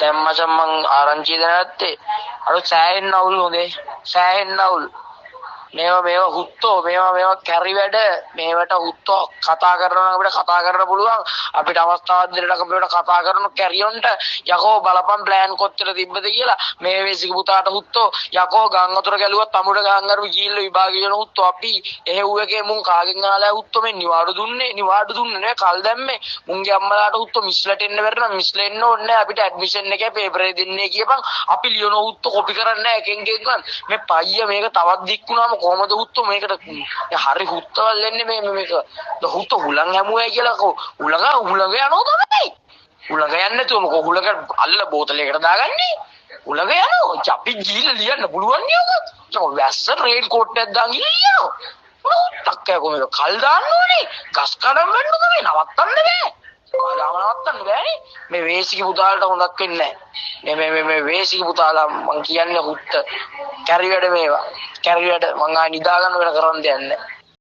දැන් මචං මං ආරංචි දෙන්න නැත්තේ අර සෑහෙන්න අවුල් හොඳේ සෑහෙන්න අවුල් මේවා හුත්තෝ මේවා කැරි වැඩ මේවට හුත්තෝ කතා කරනවා අපිට කතා කරන්න පුළුවන් අපිට අවස්ථාවක් දෙන්නට අපිට කතා කරන කැරියොන්ට යකෝ බලපන් ප්ලෑන් කොච්චර තිබ්බද කියලා මේ වේසික පුතාට හුත්තෝ යකෝ ගං වතුර ගැලුවා තමුඩ ගං අරු ගිහිල්ලා විභාගය යන හුත්තෝ අපි එහෙව් එකේ මුන් කාගෙන් ආලා හුත්තෝ මේ නිවාඩු දුන්නේ නේ කල් දැම්මේ මුන්ගේ අම්මලාට හුත්තෝ මිස්ලට එන්න බැරි නම් මිස්ල එන්න ඕනේ නැහැ අපිට ඇඩ්මිෂන් එකේ පේපර් එක දෙන්නේ කියපන් අපි ලියන හුත්තෝ කොපි කරන්නේ නැහැ එකෙන් මේ පයිය මේක තවත් දික් වුණාම කොහමද හුත්තෝ මේකට හරි හුත්තවල් එන්නේ මේක හුත්ත හුලං හැමුවයි කියලා කෝ හුලඟ යනවා තමයි හුලඟ යන්නේ නැතුව මොකෝ හුලඟ අල්ල බෝතලයකට දාගන්නේ හුලඟ යනවා අපි ගිහිල්ලා ලියන්න පුළුවන් නේ ඔක වැස්ස රේන් කෝට් එකක් දාන් ගිහිල්ලා ටක්කය කොහොමද කල් දාන්න ඕනේ ගස් කඩම් වෙන්න තමයි නවත්තන්න බෑ නවත්තන්න බෑනේ මේ වේසික පුතාලට හොඳක් වෙන්නේ නැහැ මේ වේසික පුතාලා මං කියන්නේ හුත්ත කැරි වැඩ මේවා කැරි වැඩ මං ආ නිදා ගන්න වෙන කරන් දෙන්නේ